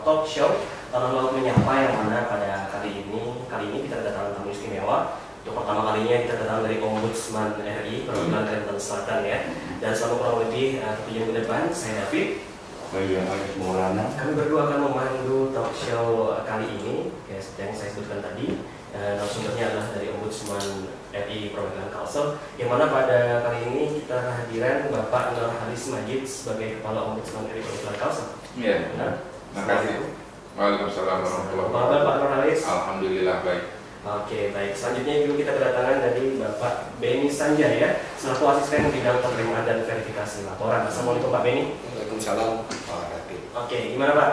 talk show Tanah Laut Menyapa, yang mana pada kali ini kita kedatangan tamu istimewa. Untuk pertama kalinya kita kedatangan dari Ombudsman RI perwakilan Kalimantan Selatan ya. Dan selama kurang lebih 1 jam ke depan, saya David, saya Arif Maulana. kami berdua akan memandu talk show kali ini ya, seperti yang saya sebutkan tadi. Narasumbernya adalah dari Ombudsman RI perwakilan Kalsel, yang mana pada kali ini kita kehadiran Bapak Nur Haris Majid sebagai Kepala Ombudsman RI perwakilan Kalsel. Iya, terima kasih. Waalaikumsalam warahmatullahi Apa kabar Pak Nur Haris? Alhamdulillah baik. Oke, baik. Selanjutnya juga kita kedatangan dari Bapak Beni Sanjaya selaku asisten bidang penerimaan dan verifikasi laporan. Assalamualaikum Pak Beni. Waalaikumsalam Pak David. Oke, gimana Pak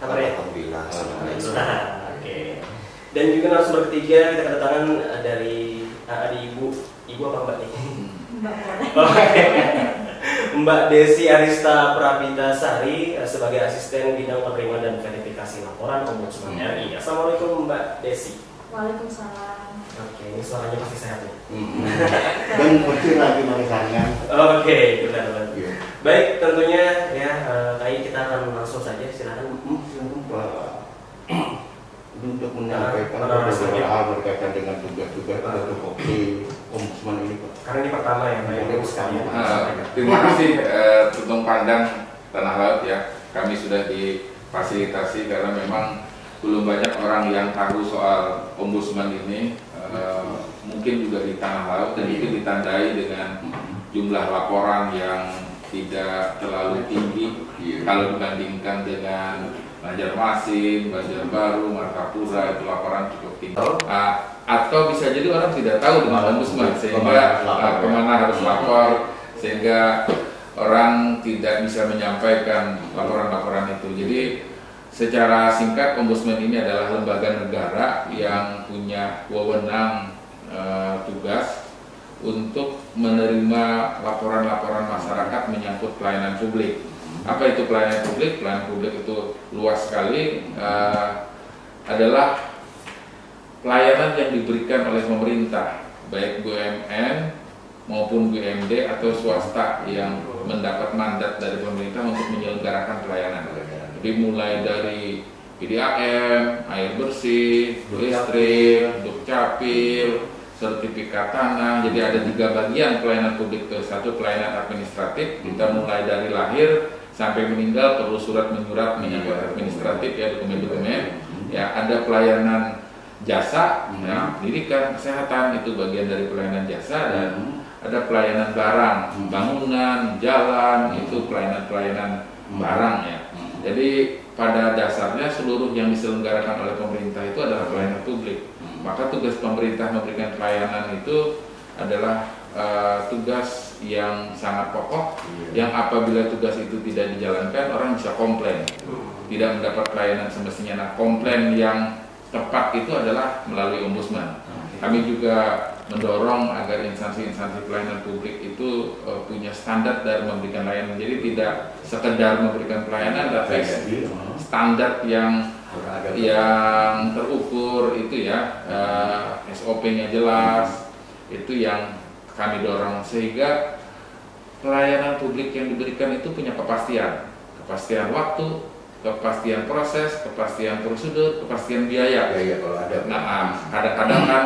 kabarnya? Alhamdulillah. Alhamdulillah. Oke. Dan juga narasumber ketiga kita kedatangan dari ibu apa Mbak nih? Mbak Desi Arista Prapita Sari sebagai asisten bidang penerimaan dan verifikasi laporan Ombudsman RI. Assalamualaikum Mbak Desi. Waalaikumsalam. Oke, ini suaranya pasti sehat nih. Dan pasti lagi manisanya. Oke, benar. Iya. Baik, tentunya ya kayak kita akan langsung saja, silakan. Untuk menyampaikan beberapa hal berkaitan dengan tugas-tugas atau tupoksi Ombudsman ini, Pak. Karena ini pertama ya, Pak Ibu sekalian. Terima kasih Tutung Pandang Tanah Laut ya. Kami sudah difasilitasi karena memang belum banyak orang yang tahu soal Ombudsman ini. Mungkin juga di Tanah Laut, dan itu ditandai dengan jumlah laporan yang tidak terlalu tinggi kalau dibandingkan dengan Banjarmasin, Banjarbaru, Martapura, itu laporan cukup tinggi. Atau bisa jadi orang tidak tahu dengan Ombudsman sehingga kemana harus lapor, sehingga orang tidak bisa menyampaikan laporan-laporan itu. Jadi secara singkat, Ombudsman ini adalah lembaga negara yang punya wewenang tugas untuk menerima laporan-laporan masyarakat menyangkut pelayanan publik. Apa itu pelayanan publik? Pelayanan publik itu luas sekali, adalah pelayanan yang diberikan oleh pemerintah, baik BUMN maupun BUMD atau swasta yang mendapat mandat dari pemerintah untuk menyelenggarakan pelayanan. Jadi mulai dari PDAM, air bersih, listrik, Dukcapil, sertifikat tanah. Jadi ada 3 bagian pelayanan publik itu. Satu pelayanan administratif, kita mulai dari lahir sampai meninggal perlu surat menyurat menyangkut administratif ya, dokumen-dokumen. Ya, ada pelayanan jasa, ya, pendidikan, kesehatan, itu bagian dari pelayanan jasa. Dan ada pelayanan barang, bangunan, jalan, itu pelayanan barang ya. Jadi pada dasarnya seluruh yang diselenggarakan oleh pemerintah itu adalah pelayanan publik. Maka tugas pemerintah memberikan pelayanan itu adalah tugas yang sangat pokok, yang apabila tugas itu tidak dijalankan, orang bisa komplain, tidak mendapat pelayanan semestinya. Nah, komplain yang tepat itu adalah melalui Ombudsman. Kami juga mendorong agar instansi-instansi pelayanan publik itu punya standar dalam memberikan layanan. Jadi tidak sekedar memberikan pelayanan, tapi standar yang terukur itu ya, SOP-nya jelas, itu yang kami dorong, sehingga pelayanan publik yang diberikan itu punya kepastian waktu, kepastian proses, kepastian prosedur, kepastian biaya. Kalau ada. Nah, kadang-kadang kan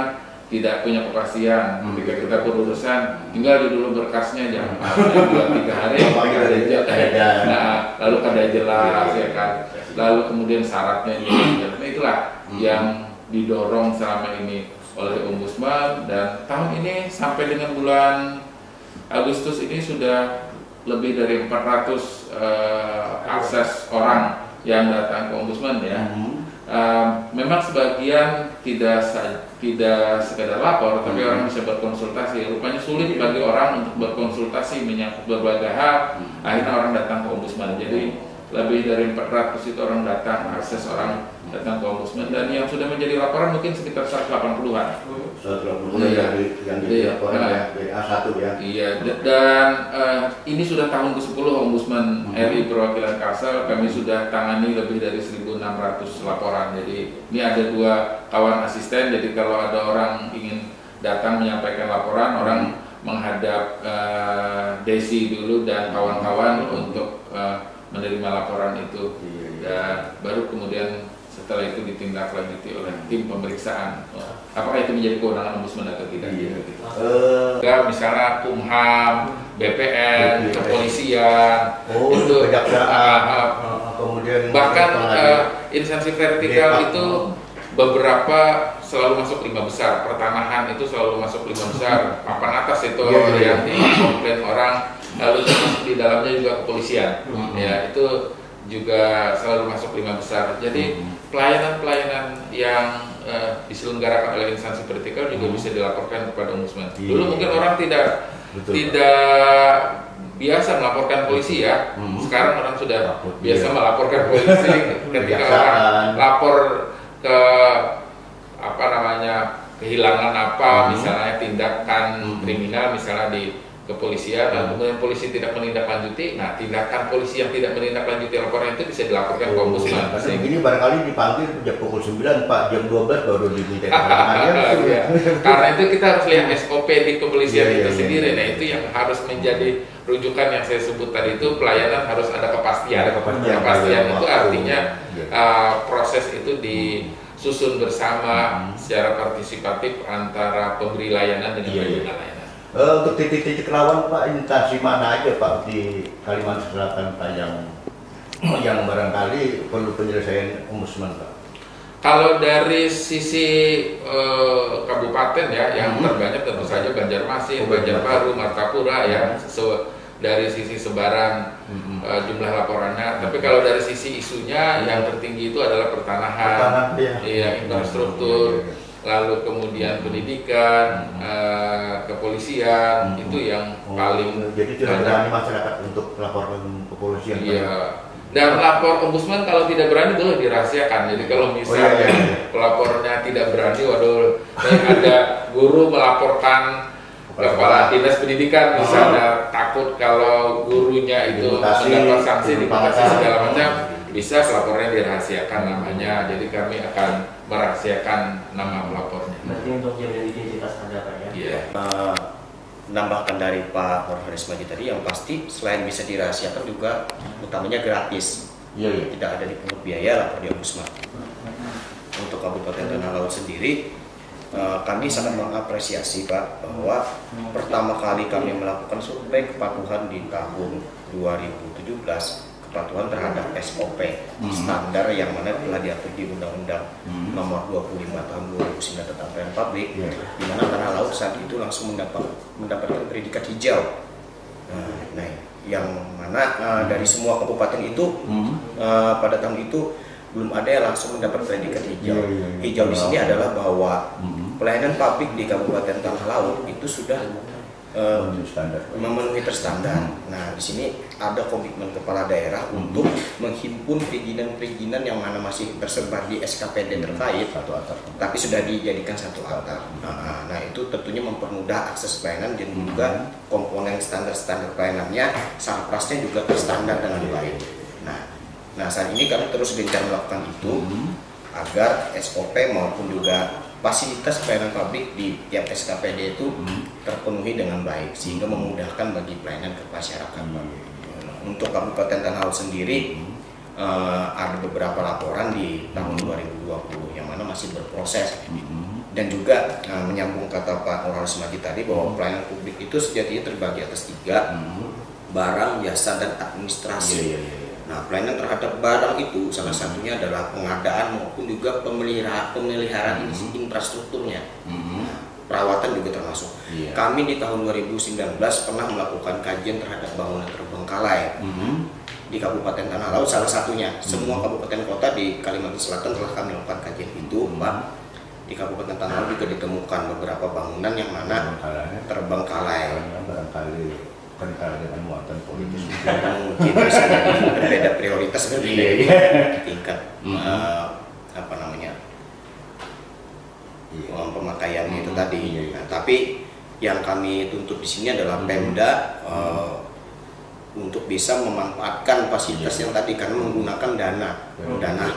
tidak punya kepastian. Ketika kita berurusan, tinggal di dulu berkasnya aja, 2-3 hari, lalu kada jelas ya kan, lalu kemudian syaratnya jelas. Nah, itulah yang didorong selama ini oleh Ombudsman, dan tahun ini sampai dengan bulan Agustus ini sudah lebih dari 400 akses orang yang datang ke Ombudsman ya. Memang sebagian tidak sekedar lapor, tapi orang bisa berkonsultasi. Rupanya sulit bagi orang untuk berkonsultasi menyangkut berbagai hal. Akhirnya orang datang ke Ombudsman. Jadi lebih dari 400 itu orang datang, akses orang datang ke Ombudsman, dan yang sudah menjadi laporan mungkin sekitar 180-an. 180 yang dilaporkan ya, BA1 ya. Iya, dan ini sudah tahun ke-10 Ombudsman RI perwakilan Kalsel. Kami sudah tangani lebih dari 1.600 laporan. Jadi ini ada 2 kawan asisten. Jadi kalau ada orang ingin datang menyampaikan laporan, orang menghadap Desi dulu dan kawan-kawan untuk menerima laporan itu, dan baru kemudian setelah itu ditindaklanjuti oleh tim pemeriksaan. Apakah itu menjadi kewenangan ombudsman atau tidak? Misalnya Kumham, BPN, kepolisian, itu kejaksaan, kemudian bahkan instansi vertikal itu beberapa selalu masuk 5 besar, pertanahan itu selalu masuk 5 besar, papan atas itu yang dikomplain orang, lalu termasuk di dalamnya juga kepolisian, ya itu juga selalu masuk 5 besar. Jadi pelayanan-pelayanan yang diselenggarakan oleh instansi vertikal juga bisa dilaporkan kepada ombudsman. Dulu mungkin orang tidak biasa melaporkan polisi ya. Sekarang orang sudah biasa melaporkan polisi ketika orang lapor ke kehilangan misalnya tindakan kriminal misalnya di kepolisian, dan kemudian polisi tidak menindaklanjuti. Nah, tindakan polisi yang tidak menindaklanjuti laporan itu bisa dilaporkan ke ombudsman. Ini barangkali dipanggil jam pukul 9, Pak, jam 12 baru diminta keterangannya. Karena itu kita harus lihat SOP di kepolisian itu sendiri. Nah, itu yang harus menjadi rujukan yang saya sebut tadi, itu pelayanan harus ada kepastian. Kepastian itu artinya proses itu disusun bersama secara partisipatif antara pemberi layanan dengan pengguna layanan. Untuk titik-titik rawan, Pak, instansi mana aja, Pak, di Kalimantan Selatan, Pak, yang barangkali perlu penyelesaian ombudsman, Pak? Kalau dari sisi kabupaten ya, yang terbanyak tentu saja Banjarmasin, Banjarbaru, Martapura ya, dari sisi sebaran jumlah laporannya. Tapi kalau dari sisi isunya yang tertinggi itu adalah pertanahan, infrastruktur, lalu kemudian pendidikan, kepolisian, itu yang paling jadi tidak berani masyarakat untuk laporan kepolisian. Iya. Dan lapor ombudsman kalau tidak berani boleh dirahasiakan. Jadi kalau misalnya pelapornya tidak berani, ada guru melaporkan kepala dinas pendidikan misalnya, takut kalau gurunya itu mendapat sanksi, dipatasi segala macam, bisa pelapornya dirahasiakan namanya. Jadi kami akan merahasiakan nama pelapornya. Berarti untuk jaminan identitas ada, Pak, ya? Iya. Nambahkan dari Pak Profesor Ismaji tadi, yang pasti selain bisa dirahasiakan juga utamanya gratis. Tidak ada dipungut biaya lapor di ombudsman. Untuk Kabupaten Tanah Laut sendiri, kami sangat mengapresiasi, Pak, bahwa pertama kali kami melakukan survei kepatuhan di tahun 2017, kepatuhan terhadap SOP standar yang mana telah diatur di Undang-Undang Nomor 25 Tahun 2009 tentang pelayanan publik, di mana Tanah Laut saat itu langsung mendapatkan predikat hijau. Nah, yang mana dari semua kabupaten itu pada tahun itu belum ada yang langsung mendapat predikat hijau. Hijau di sini adalah bahwa pelayanan publik di Kabupaten Tanah Laut itu sudah memenuhi standar. Nah, di sini ada komitmen kepala daerah untuk menghimpun perizinan-perizinan yang mana masih tersebar di SKPD terkait, tapi sudah dijadikan satu atap. Nah, itu tentunya mempermudah akses pelayanan dan juga komponen standar-standar pelayanannya, sarprasnya juga terstandar dengan baik. Nah, saat ini kami terus gencar melakukan itu agar SOP maupun juga fasilitas pelayanan publik di tiap SKPD itu terpenuhi dengan baik, sehingga memudahkan bagi pelayanan ke masyarakat. Untuk Kabupaten Tanah Laut sendiri ada beberapa laporan di tahun 2020 yang mana masih berproses, dan juga menyambung kata Pak Nurul Ismaji tadi bahwa pelayanan publik itu sejatinya terbagi atas 3, barang, jasa, dan administrasi. Nah, pelayanan terhadap barang itu salah satunya adalah pengadaan maupun juga pemeliharaan infrastrukturnya. Perawatan juga termasuk. Kami di tahun 2019 pernah melakukan kajian terhadap bangunan terbengkalai di Kabupaten Tanah Laut, salah satunya. Semua kabupaten kota di Kalimantan Selatan telah kami lakukan kajian itu, Pak. Di Kabupaten Tanah Laut juga ditemukan beberapa bangunan yang mana terbengkalai. Kental dengan muatan politis, mungkin bisa jadi berbeda prioritas, berbeda tingkat pemakaiannya itu tadi. Nah, tapi yang kami tuntut di sini adalah Pemda untuk bisa memanfaatkan fasilitas yang tadi, karena menggunakan dana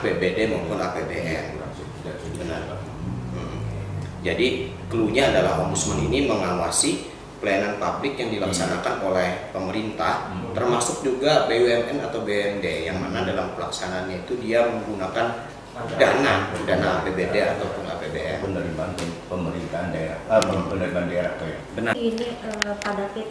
APBD maupun APBN. Benar. Jadi clue-nya adalah ombudsman ini mengawasi pelayanan publik yang dilaksanakan oleh pemerintah, termasuk juga BUMN atau BUMD, yang mana dalam pelaksanaannya itu dia menggunakan dana APBD ataupun APBN. Penerimaan pemerintahan daerah, penerimaan daerah tuh ya. Benar. Ini Pak David,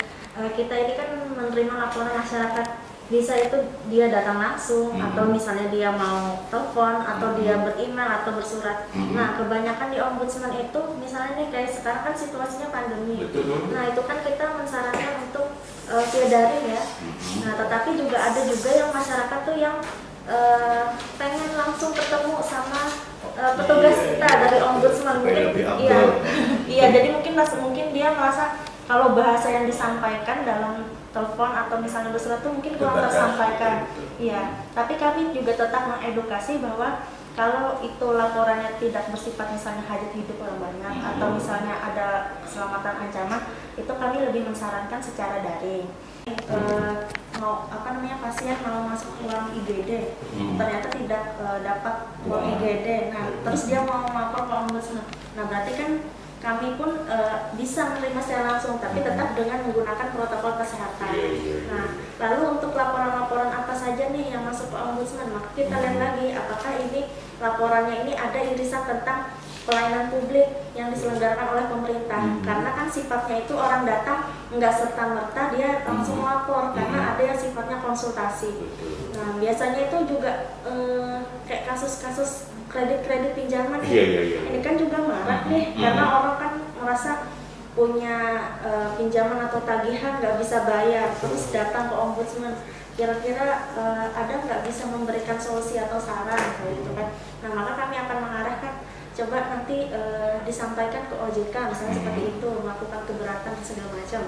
kita ini kan menerima laporan masyarakat, bisa itu dia datang langsung atau misalnya dia mau telepon atau dia beremail atau bersurat. Nah, kebanyakan di ombudsman itu misalnya nih kayak sekarang kan situasinya pandemi. Nah, itu kan kita mensarankan untuk via daring ya. Nah, tetapi juga ada juga yang masyarakat tuh yang pengen langsung ketemu sama petugas kita dari ombudsman. Iya, jadi mungkin dia merasa kalau bahasa yang disampaikan dalam telepon atau misalnya bersurat itu mungkin kurang tersampaikan. Iya, tapi kami juga tetap mengedukasi bahwa kalau itu laporannya tidak bersifat misalnya hajat hidup orang banyak atau misalnya ada keselamatan ancaman, itu kami lebih mensarankan secara daring. Pasien mau masuk ruang IGD, ternyata tidak dapat ruang IGD. Nah, terus dia mau melapor ke ombudsman. Nah, berarti kan kami pun bisa menerima secara langsung, tapi tetap dengan menggunakan protokol kesehatan. Nah, lalu untuk laporan-laporan apa saja nih yang masuk ke ombudsman, maka kita lihat lagi apakah ini laporannya ini ada irisan tentang pelayanan publik yang diselenggarakan oleh pemerintah. Karena kan sifatnya itu orang datang nggak serta-merta dia langsung melapor, karena ada yang sifatnya konsultasi. Nah, biasanya itu juga kayak kasus-kasus kredit pinjaman. Ini kan juga marak nih, karena orang kan merasa punya pinjaman atau tagihan nggak bisa bayar, terus datang ke ombudsman. Kira-kira ada nggak bisa memberikan solusi atau saran gitu kan? Nah, maka kami akan mengarahkan, coba nanti disampaikan ke OJK misalnya seperti itu, melakukan keberatan segala macam.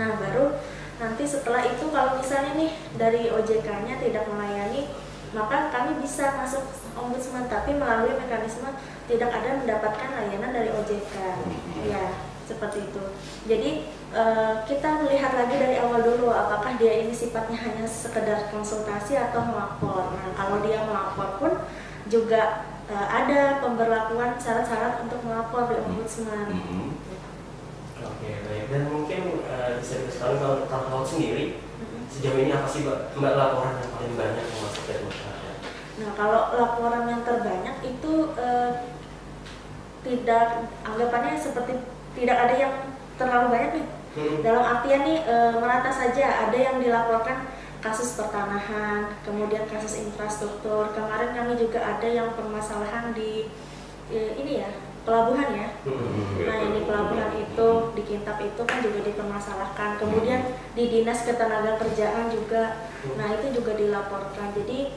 Nah, baru nanti setelah itu kalau misalnya nih dari OJK-nya tidak melayani, maka kami bisa masuk ombudsman, tapi melalui mekanisme tidak ada mendapatkan layanan dari OJK. Ya, seperti itu. Jadi kita melihat lagi dari awal dulu apakah dia ini sifatnya hanya sekedar konsultasi atau melapor. Nah, kalau dia melapor pun juga ada pemberlakuan syarat-syarat untuk melapor di ombudsman. Oke, baik. Dan mungkin bisa diketahui kalau laut sendiri sejauh ini apa sih Mbak laporan yang paling banyak yang masuk dari masyarakat? Nah, kalau laporan yang terbanyak itu tidak, anggapannya seperti tidak ada yang terlalu banyak nih. Dalam artian nih merata saja, ada yang dilaporkan kasus pertanahan, kemudian kasus infrastruktur. Kemarin kami juga ada yang permasalahan di ini ya, pelabuhan ya. Nah, yang di pelabuhan itu, di Kintab itu kan juga dipermasalahkan. Kemudian di Dinas Ketenagakerjaan juga, nah itu juga dilaporkan. Jadi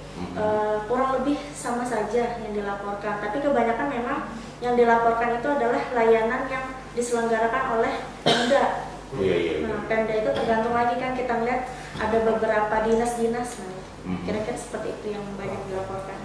kurang lebih sama saja yang dilaporkan. Tapi kebanyakan memang yang dilaporkan itu adalah layanan yang diselenggarakan oleh Pemda. Nah, Pemda itu tergantung lagi kan, kita melihat ada beberapa dinas-dinas. Nah, kira-kira seperti itu yang banyak dilaporkan.